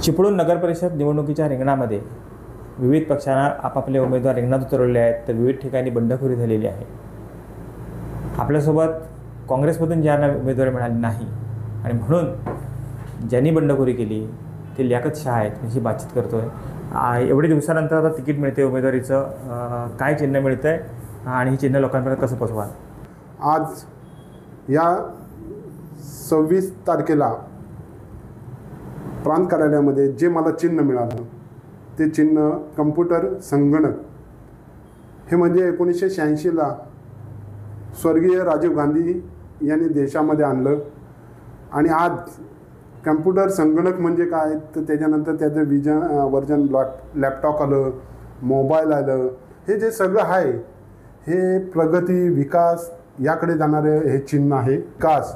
चिपळूण नगरपरिषद निवडणुकीच्या रिंगणामध्ये विविध पक्षांना आपापले उमेदवार रिंगणात उतरवले आहेत, तर विविध ठिकाणी बंडखोरी झालेली आहे. आपल्यासोबत काँग्रेसमधून ज्यांना उमेदवारी मिळाली नाही आणि म्हणून ज्यांनी बंडखोरी केली ते लियाकत शाह आहेत, त्यांची बातचीत करतोय. एवढे दिवसानंतर आता तिकीट मिळते उमेदवारीचं, काय चिन्ह मिळतं आहे आणि ही चिन्ह लोकांपर्यंत कसं पोचवाल? आज या 26 तारखेला प्रांत कार्यालयामध्ये जे मला चिन्ह मिळालं ते चिन्ह कम्प्युटर संगणक हे म्हणजे 1986ला स्वर्गीय राजीव गांधी यांनी देशामध्ये आणलं. आणि आज कम्प्युटर संगणक म्हणजे काय, तर त्याच्यानंतर त्याचं वर्जन लॅपटॉप आलं, मोबाईल आलं. हे जे सगळं आहे हे प्रगती विकास याकडे जाणारे हे चिन्ह आहे. विकास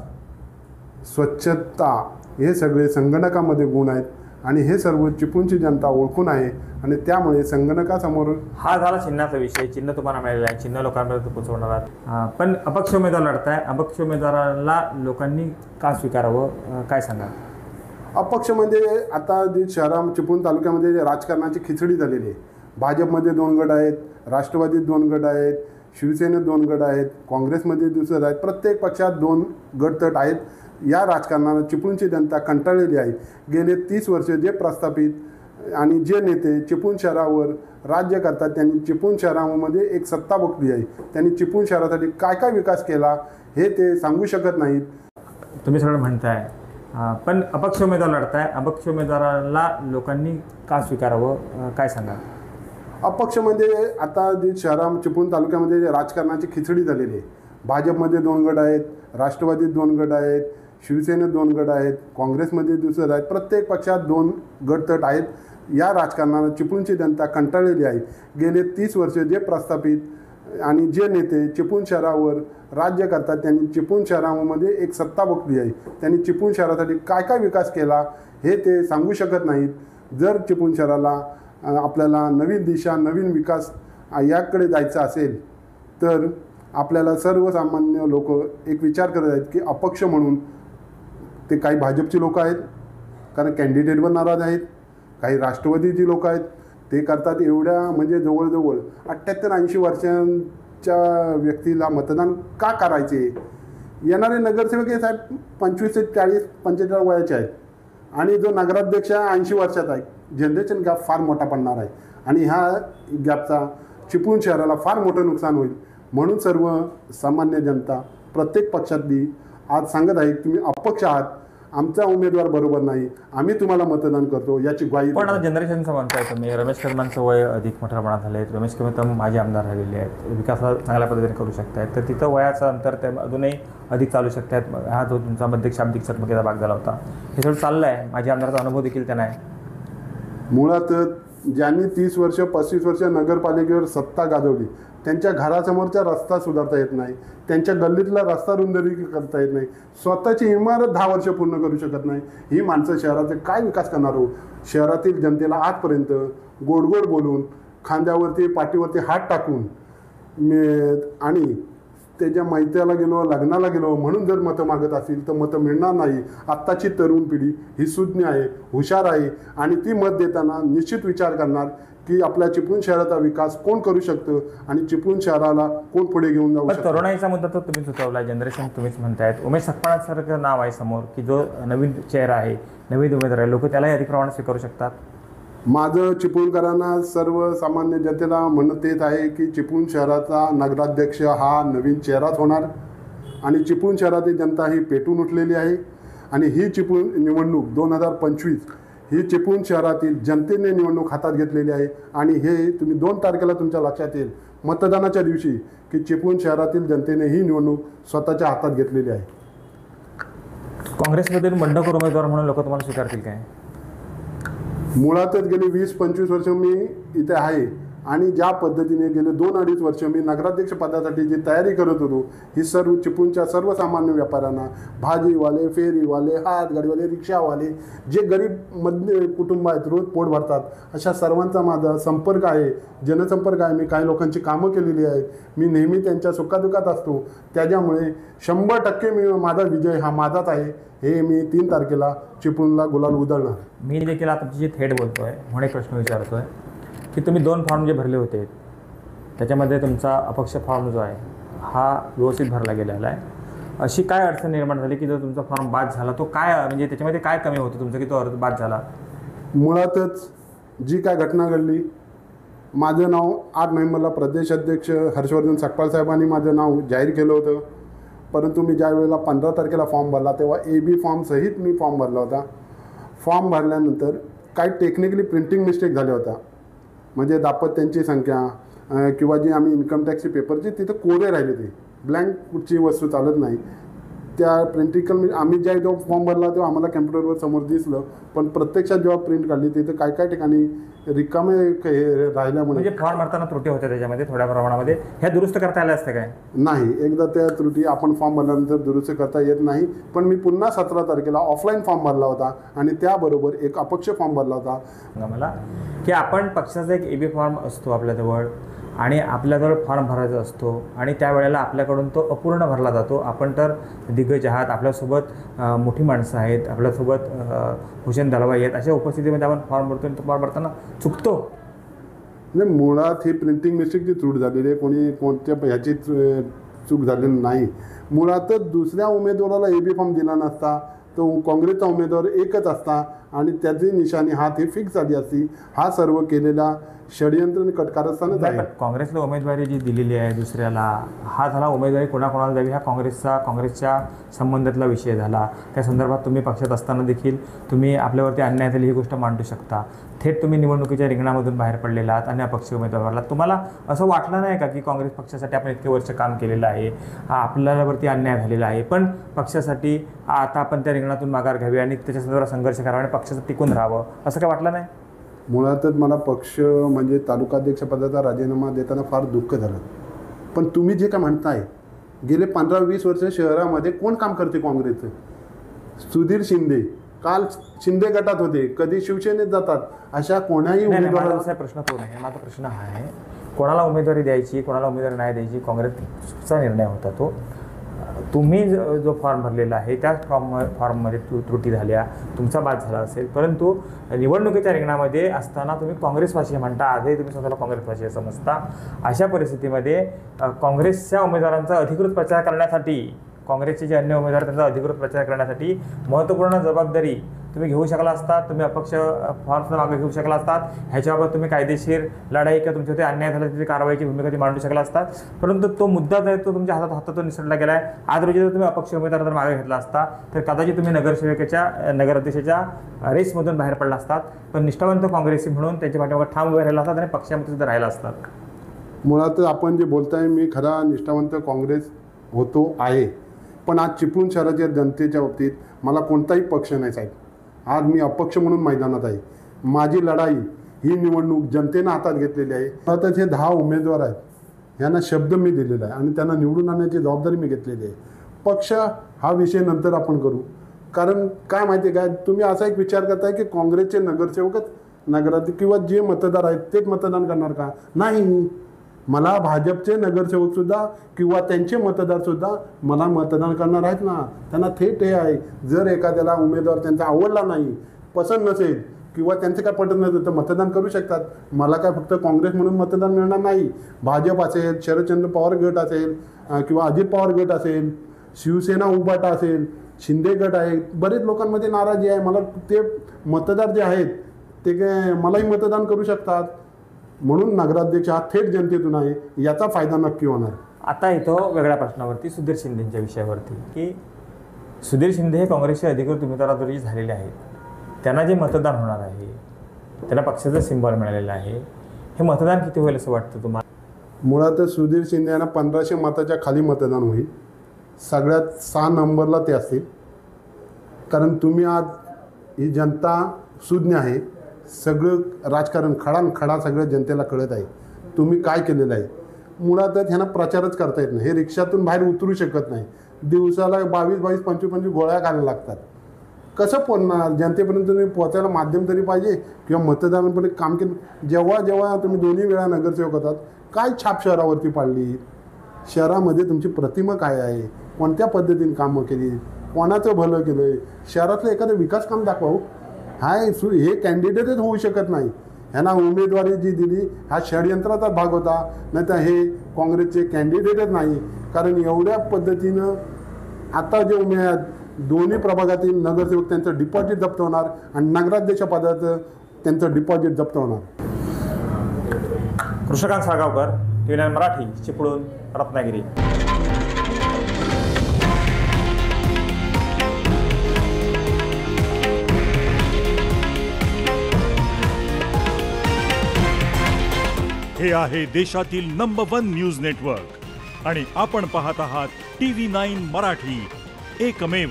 स्वच्छता हे सगळे संगणकामध्ये गुण आहेत आणि हे सर्व चिपळूणची जनता ओळखून आहे आणि त्यामुळे संगणकासमोर हा झाला चिन्हाचा विषय. चिन्ह तुम्हाला मिळालेलं आहे, चिन्ह लोकांपर्यंत पोहोचवणार आहात. पण अपक्ष उमेदवार लढताय, अपक्ष उमेदवाराला लोकांनी का स्वीकारावं, काय सांगा? अपक्ष म्हणजे आता जे चिपळूण तालुक्यामध्ये जे राजकारणाची खिचडी झालेली आहे. भाजपमध्ये 2 गट आहेत, राष्ट्रवादीत 2 गट आहेत, शिवसेनेत 2 गट आहेत, काँग्रेसमध्ये दुसरं आहेत. प्रत्येक पक्षात 2 गटतट आहेत. या राजकारणाला चिपळूणची जनता कंटाळलेली आहे. गेले 30 वर्ष जे प्रस्थापित आणि जे नेते चिपळूण शहरावर राज्य करतात त्यांनी चिपळूण शहरामध्ये एक सत्ता बघली आहे. त्यांनी चिपळूण शहरासाठी काय काय विकास केला हे ते सांगू शकत नाहीत. तुम्ही सगळं म्हणताय, पण अपक्ष उमेदवार लढताय, अपक्ष उमेदवाराला लोकांनी का स्वीकारावं, काय सांगा? अपक्ष म्हणजे आता जे चिपळूण तालुक्यामध्ये जे राजकारणाची खिचडी झालेली आहे. भाजपमध्ये 2 गट आहेत, राष्ट्रवादीत 2 गट आहेत, शिवसेनेत 2 गट आहेत, काँग्रेसमध्ये दुसरं आहेत. प्रत्येक पक्षात 2 गटतट आहेत. या राजकारणाला चिपळूणची जनता कंटाळलेली आहे. गेले 30 वर्ष जे प्रस्थापित आणि जे नेते चिपळूण शहरावर राज्य करतात त्यांनी चिपळूण शहरामध्ये एक सत्ता बघली आहे. त्यांनी चिपळूण शहरासाठी काय काय विकास केला हे ते सांगू शकत नाहीत. जर चिपळूण शहराला आपल्याला नवीन दिशा, नवीन विकास याकडे जायचं असेल तर आपल्याला सर्वसामान्य लोक एक विचार करत आहेत की अपक्ष म्हणून ते काही भाजपची लोक आहेत, कारण कॅन्डिडेटवर नाराज आहेत. काही राष्ट्रवादीची लोक आहेत, ते करतात एवढ्या म्हणजे जवळजवळ 78-80 वर्षांच्या व्यक्तीला मतदान का करायचे? येणारे नगरसेवक हे साहेब 25 ते 40-45 वयाचे आहेत आणि जो नगराध्यक्ष 80 वर्षाचा आहे. जनरेशन गॅप फार मोठा पडणार आहे आणि ह्या गॅपचा चिपळूण शहराला फार मोठं नुकसान होईल. म्हणून सर्व सामान्य जनता प्रत्येक पक्षातली आज सांगत आहे तुम्ही अपक्ष आहात, आमचा उमेदवार बरोबर नाही, आम्ही तुम्हाला मतदान करतो याची ग्वाही. पण आता जनरेशनचं म्हणताय तुम्ही, रमेश कदमांचं वय अधिक मोठ्या प्रमाणात झालं आहे. रमेश कदम माझे आमदार राहिलेले आहेत, विकासाला चांगल्या पद्धतीने करू शकतायत, तर तिथं वयाचं अंतर ते अजूनही अधिक चालू शकतात. हा जो तुमचा मध्यक शाब्दिक चकमकीचा भाग झाला होता हे सगळं चाललं आहे. माझ्या आमदाराचा अनुभव देखील त्यांना आहे. मुळात ज्यांनी 30 वर्ष 35 वर्ष नगरपालिकेवर सत्ता गाजवली त्यांच्या घरासमोरचा रस्ता सुधारता येत नाही, त्यांच्या गल्लीतला रस्ता रुंदी करता येत नाही, स्वतःची इमारत 10 वर्ष पूर्ण करू शकत नाही. ही माणसं शहराचे काय विकास करणार हो? शहरातील जनतेला आजपर्यंत गोड गोड बोलून, खांद्यावरती पाठीवरती हात टाकून आणि त्याच्या मैत्याला गेलो, लग्नाला गेलो म्हणून जर मतं मागत असतील तर मतं मिळणार नाही. आत्ताची तरुण पिढी ही सुज्ञ आहे, हुशार आहे आणि ती मत देताना निश्चित विचार करणार की आपल्या चिपळूण शहराचा विकास कोण करू शकतं आणि चिपळूण शहराला कोण पुढे घेऊन जाऊ शकतं. तरुणाईचा मुद्दा तर तुम्ही सुचवला, जनरेशन तुम्हीच म्हणतायत. उमेश सकपाळासारखं नाव आहे समोर की जो नवीन चेहरा आहे, नवीन उमेदवार आहे, लोक त्यालाही अधिक प्रमाणात स्वीकारू शकतात. माझं चिपळूणकरांना सर्वसामान्य जनतेला म्हणणं तेच आहे की चिपळूण शहराचा नगराध्यक्ष हा नवीन चेहराच होणार आणि चिपळूण शहरातील जनता ही पेटून उठलेली आहे आणि ही चिपळूण निवडणूक 2025 ही चिपळूण शहरातील जनतेने निवडणूक हातात घेतलेली आहे आणि हे तुम्ही 2 तारखेला तुमच्या लक्षात येईल मतदानाच्या दिवशी की चिपळूण शहरातील जनतेने ही निवडणूक स्वतःच्या हातात घेतलेली आहे. काँग्रेसमधील बंडखोर उमेदवार म्हणून लोक तुम्हाला स्वीकारतील काय? मुळातच गेली 20-25 वर्ष मी इथे आहे आणि ज्या पद्धतीने गेले 2-2.5 वर्ष मी नगराध्यक्ष पदासाठी जी तयारी करत होतो, ही सर्व चिपळूणच्या सर्वसामान्य व्यापाऱ्यांना, भाजीवाले, फेरीवाले, हातगाडीवाले, रिक्षावाले, जे गरीब मध्य कुटुंब आहेत, रोज पोट भरतात, अशा सर्वांचा माझा संपर्क आहे, जनसंपर्क आहे. मी काही लोकांची कामं केलेली आहेत. मी नेहमी त्यांच्या सुखादुखात असतो. त्याच्यामुळे 100% माझा विजय हा माझाच आहे. हे मी 3 तारखेला चिपळूणला गुलाल उधळणार. मी देखील आता तुझी थेट बोलतोय म्हणून एक प्रश्न विचारतोय की तुम्ही 2 फॉर्म जे भरले होते त्याच्यामध्ये तुमचा अपक्ष फॉर्म जो आहे हा व्यवस्थित भरला गेलेला आहे. अशी काय अडचण निर्माण झाली की जर तुमचा फॉर्म बाद झाला तो काय म्हणजे त्याच्यामध्ये काय कमी होतं तुमचं की तो अर्ज बाद झाला? मुळातच जी काय घटना घडली, माझं नाव 8 नोव्हेंबरला प्रदेश अध्यक्ष हर्षवर्धन सकपाल साहेबांनी माझं नाव जाहीर केलं होतं. परंतु मी ज्या वेळेला 15 तारखेला फॉर्म भरला तेव्हा AB फॉर्म सहित मी फॉर्म भरला होता. फॉर्म भरल्यानंतर काही टेक्निकली प्रिंटिंग मिस्टेक झाल्या होत्या. म्हणजे दाम्पत्यांची संख्या किंवा जी आम्ही इन्कम टॅक्सची पेपरची तिथं कोरे राहिले, ते ब्लँक कुठची वस्तू चालत नाही. त्या प्रिंटिकल आम्ही जेव्हा फॉर्म भरला तेव्हा आम्हाला कॅम्प्युटरवर समोर दिसलं, पण प्रत्यक्षात जेव्हा प्रिंट काढली तिथं काय ठिकाणी रिकामे राहिल्यामुळे म्हणजे फॉर्म भरताना त्रुटी होत्या त्याच्यामध्ये थोड्या प्रमाणामध्ये, ह्या दुरुस्त करता आल्या असत्या काय? नाही, एकदा त्या त्रुटी आपण फॉर्म भरल्यानंतर दुरुस्त करता येत नाही. पण मी पुन्हा 17 तारखेला ऑफलाईन फॉर्म भरला होता आणि त्याबरोबर एक अपक्ष फॉर्म भरला होता. मला की आपण पक्षाचा एक AB फॉर्म असतो आपल्याजवळ आणि आपल्याजवळ फॉर्म भरायचा असतो आणि त्यावेळेला आपल्याकडून तो अपूर्ण भरला जातो. आपण तर दिग्गज आहात, आपल्यासोबत मोठी माणसं आहेत, आपल्यासोबत हुसेन दलवाई आहेत, अशा उपस्थितीमध्ये आपण फॉर्म भरतो आणि तो फॉर्म भरताना चुकतो. म्हणजे मुळात ही प्रिंटिंग मिस्टेकची त्रुट झालेली आहे, कोणत्या ह्याची चूक झालेली नाही. मुळातच दुसऱ्या उमेदवाराला AB फॉर्म दिला नसता, तो काँग्रेसचा उमेदवार एकच असता आणि त्याची निशाणी हात ही फिक्स झाली असती. हा सर्व केलेला षडयंत्र आणि कारस्थानच आहे. काँग्रेसला उमेदवारी जी दिलेली आहे दुसऱ्याला, हा झाला उमेदवारी कोणाकोणाला द्यावी हा काँग्रेसच्या संबंधातला विषय झाला. त्या संदर्भात तुम्ही पक्षात असताना देखील तुम्ही आपल्यावरती अन्याय झाली ही गोष्ट मांडू शकता. थेट तुम्ही निवडणुकीच्या रिंगणामधून बाहेर पडलेला आहात आणि अपक्ष उमेदवाराला तुम्हाला असं वाटलं नाही का की काँग्रेस पक्षासाठी आपण इतके वर्ष काम केलेलं आहे, आपल्यावरती अन्याय झालेला आहे, पण पक्षासाठी आता आपण त्या रिंगणातून माघार घ्यावी आणि त्याच्या संदर्भात संघर्ष करावा आणि पक्षाचं टिकून राहावं, असं काय वाटलं नाही? मुळातच मला पक्ष म्हणजे तालुकाध्यक्षपदाचा राजीनामा देताना फार दुःख झालं. पण तुम्ही जे काय म्हणताय, गेले 15-20 वर्ष शहरामध्ये कोण काम करते काँग्रेसचं? सुधीर शिंदे काल शिंदे गटात होते, कधी शिवसेनेत जातात. अशा कोणाही उमेदवाराला प्रश्न तो नाही. माझा प्रश्न हा आहे, कोणाला उमेदवारी द्यायची कोणाला उमेदवारी नाही द्यायची काँग्रेसचा निर्णय होता. तो तुम्ही जो फॉर्म भरलेला आहे त्या फॉर्ममध्ये त्रुटी झाल्या, तुमचा बाद झाला असेल, परंतु निवडणुकीच्या रिंगणामध्ये असताना तुम्ही काँग्रेसवासी म्हणता, आजही तुम्ही स्वतःला काँग्रेसवासी समजता. अशा परिस्थितीमध्ये काँग्रेसच्या उमेदवारांचा अधिकृत प्रचार करण्यासाठी, काँग्रेसचे जे अन्य उमेदवार त्यांचा अधिकृत प्रचार करण्यासाठी महत्त्वपूर्ण जबाबदारी तुम्ही घेऊ शकला असतात, तुम्ही अपक्ष फॉर्मचा मागे घेऊ शकला असतात, ह्याच्याबाबत तुम्ही कायदेशीर लढाई किंवा तुमच्या ते अन्याय झाला त्याची कारवाईची भूमिका ती मांडू शकला असतात. परंतु तो मुद्दा जो आहे तो तुमच्या हातातून निसटला गेला आहे. आज रोजी जर तुम्ही अपक्ष उमेदवार जर मागे घेतला असता तर कदाचित तुम्ही नगराध्यक्षाच्या रेसमधून बाहेर पडला असतात, पण निष्ठावंत काँग्रेसी म्हणून त्यांच्या पाठीमागे ठाम उभे राहिला असतात आणि पक्षामध्ये सुद्धा राहिला असतात. मुळात आपण जे बोलताय, मी खरा निष्ठावंत काँग्रेस होतो आहे, पण आज चिपळूण शहराच्या जनतेच्या बाबतीत मला कोणताही पक्ष नाही साहेब. आज मी अपक्ष म्हणून मैदानात आहे. माझी लढाई ही निवडणूक जनतेनं हातात घेतलेली आहे. आता हे 10 उमेदवार आहेत, यांना शब्द मी दिलेला आहे आणि त्यांना निवडून आणण्याची जबाबदारी मी घेतलेली आहे. पक्ष हा विषय नंतर आपण करू. कारण काय माहिती आहे काय, तुम्ही असा एक विचार करताय की काँग्रेसचे नगरसेवकच नगरात किंवा जे मतदार आहेत तेच मतदान करणार का? नाही, मला भाजपचे नगरसेवकसुद्धा किंवा त्यांचे मतदारसुद्धा मला मतदान करणार आहेत ना. त्यांना थेट हे आहे, जर एखाद्याला उमेदवार त्यांचा आवडला नाही, पसंत नसेल किंवा त्यांचे काय पटत नसेल तर मतदान करू शकतात. मला काय फक्त काँग्रेस म्हणून मतदान मिळणार नाही. भाजप असेल, शरदचंद्र पवार गट असेल किंवा अजित पवार गट असेल, शिवसेना उभाटा असेल, शिंदे गट आहे, बरेच लोकांमध्ये नाराजी आहे. मला ते मतदार जे आहेत ते काय मलाही मतदान करू शकतात. म्हणून नगराध्यक्ष हा थेट जनतेतून आहे, याचा फायदा नक्की होणार. आता इथं वेगळ्या प्रश्नावरती सुधीर शिंदेच्या विषयावरती की सुधीर शिंदे हे काँग्रेसचे अधिकृत उमेदवाराद्वारे झालेले आहेत, त्यांना जे मतदान होणार आहे, त्यांना पक्षाचं सिंबल मिळालेलं आहे, हे मतदान किती होईल असं वाटतं तुम्हाला? मुळातच सुधीर शिंदे यांना 1500 मताच्या खाली मतदान होईल. सगळ्यात 6 नंबरला ते असतील. कारण तुम्ही आज ही जनता सुज्ञ आहे, सगळं राजकारण खडा सगळं जनतेला कळत आहे. तुम्ही काय केलेलं आहे. मुळातच ह्यांना प्रचारच करता येत नाही. हे रिक्षातून बाहेर उतरू शकत नाही. दिवसाला 22-22, 25-25 गोळ्या घालायला लागतात. कसं पोचणार जनतेपर्यंत? तुम्ही पोचायला माध्यम तरी पाहिजे किंवा मतदारांपर्यंत काम केलं. जेव्हा तुम्ही दोन्ही वेळा नगरसेवक होतात, काय छाप शहरावरती पाडली? शहरामध्ये तुमची प्रतिमा काय आहे? कोणत्या पद्धतीने कामं केली? कोणाचं भलं केलं आहे? शहरातलं एखादं विकास काम दाखवा. हे कॅन्डिडेटच होऊ शकत नाही. ह्यांना उमेदवारी जी दिली हा षडयंत्राचा भाग होता, नाही तर हे काँग्रेसचे कॅन्डिडेटच नाही. कारण एवढ्या पद्धतीनं आता जे दोन्ही प्रभागातील नगरसेवक त्यांचं डिपॉझिट जप्त होणार आणि नगराध्यक्ष पदाचं त्यांचं डिपॉझिट जप्त होणार. कृष्णकांत साळगावकर, TV9 मराठी, चिपळूण, रत्नागिरी. हे आहे देशातील नंबर 1 न्यूज नेटवर्क आणि आपण पाहत आहात TV9 मराठी, एकमेव.